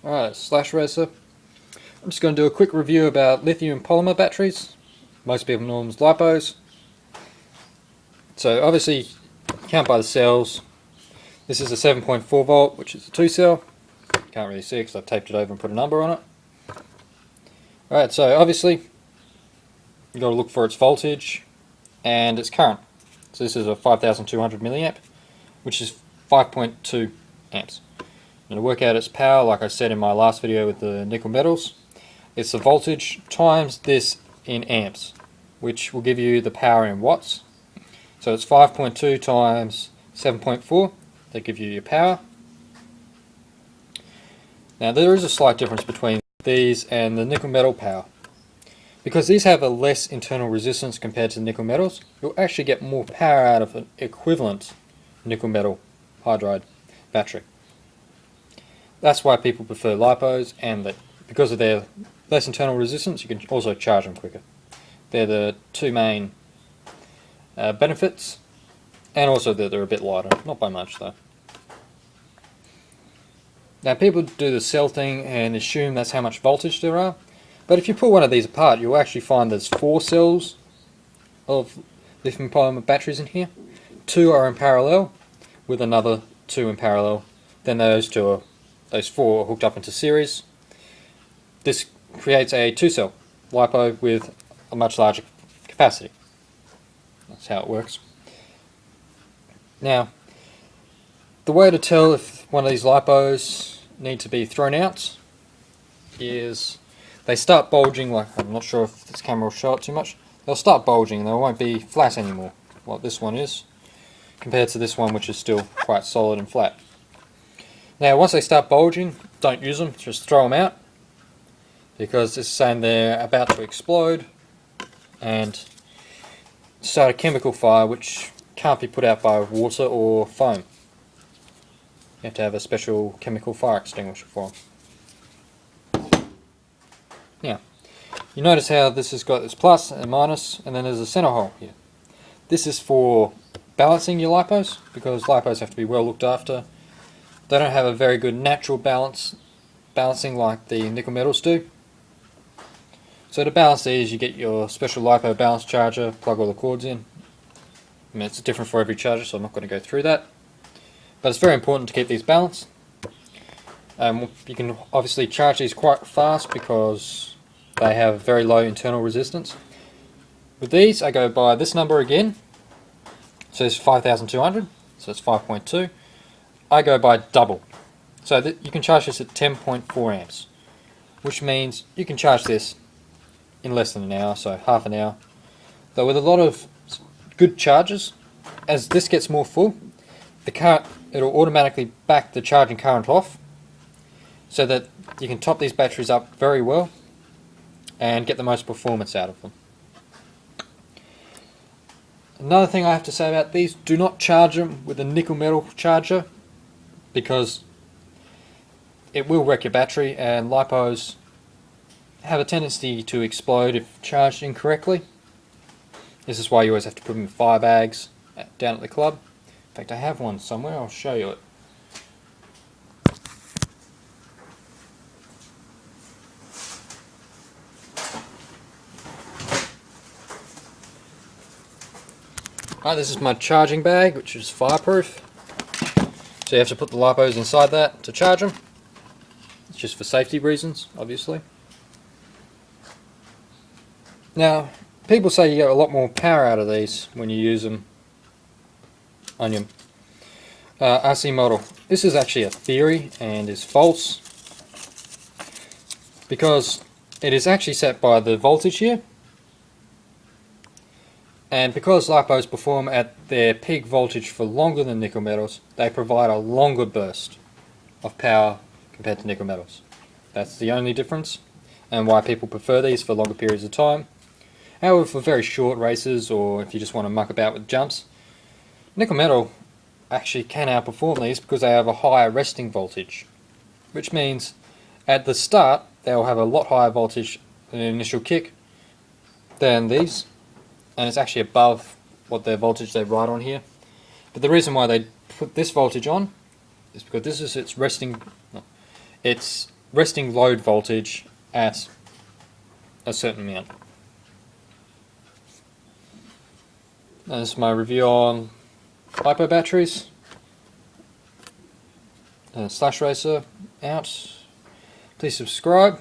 Alright, Slash Racer. I'm just going to do a quick review about lithium polymer batteries. Most people know them as LIPOs. So obviously, you can't buy the cells. This is a 7.4 volt, which is a 2 cell. Can't really see because I've taped it over and put a number on it. Alright, so obviously, you've got to look for its voltage and its current. So this is a 5200 milliamp, which is 5.2 amps. And to work out its power, like I said in my last video with the nickel metals, it's the voltage times this in amps, which will give you the power in watts. So it's 5.2 times 7.4, that gives you your power. Now there is a slight difference between these and the nickel metal power. Because these have a less internal resistance compared to nickel metals, you'll actually get more power out of an equivalent nickel metal hydride battery. That's why people prefer LIPOs, and that because of their less internal resistance, you can also charge them quicker. They're the two main benefits, and also that they're a bit lighter, not by much though. Now people do the cell thing and assume that's how much voltage there are, but if you pull one of these apart, you'll actually find there's 4 cells of lithium polymer batteries in here. 2 are in parallel, with another 2 in parallel. Then those 4 are hooked up into series. This creates a 2 cell LiPo with a much larger capacity. That's how it works. Now, the way to tell if one of these LiPos need to be thrown out is they start bulging. Like, I'm not sure if this camera will show it too much. They'll start bulging, they won't be flat anymore, like this one is, compared to this one, which is still quite solid and flat. Now once they start bulging, don't use them, just throw them out, because it's saying they're about to explode and start a chemical fire which can't be put out by water or foam. You have to have a special chemical fire extinguisher for them. Now, you notice how this has got this plus and minus, and then there's a center hole here. This is for balancing your LiPos, because LiPos have to be well looked after. They don't have a very good natural balancing like the nickel metals do. So to balance these, you get your special LiPo balance charger, plug all the cords in. I mean, it's different for every charger, so I'm not going to go through that. But it's very important to keep these balanced. You can obviously charge these quite fast because they have very low internal resistance. With these, I go by this number again. So it's 5200, so it's 5.2. I go by double. So that you can charge this at 10.4 amps, which means you can charge this in less than an hour, so half an hour. Though with a lot of good chargers, as this gets more full, it'll automatically back the charging current off, so that you can top these batteries up very well and get the most performance out of them. Another thing I have to say about these, do not charge them with a nickel metal charger, because it will wreck your battery, and LiPos have a tendency to explode if charged incorrectly. This is why you always have to put them in fire bags down at the club. In fact, I have one somewhere, I'll show you it. Alright, this is my charging bag, which is fireproof. So you have to put the LiPos inside that to charge them. It's just for safety reasons, obviously. Now, people say you get a lot more power out of these when you use them on your RC model. This is actually a theory and is false, because it is actually set by the voltage here. And because LiPos perform at their peak voltage for longer than nickel metals, they provide a longer burst of power compared to nickel metals. That's the only difference, and why people prefer these for longer periods of time. However, for very short races, or if you just want to muck about with jumps, nickel metal actually can outperform these because they have a higher resting voltage, which means at the start they'll have a lot higher voltage than an initial kick than these. And it's actually above what their voltage they write on here. But the reason why they put this voltage on is because this is its resting, its resting load voltage at a certain amount. That's my review on LIPO batteries. Slash Racer out. Please subscribe.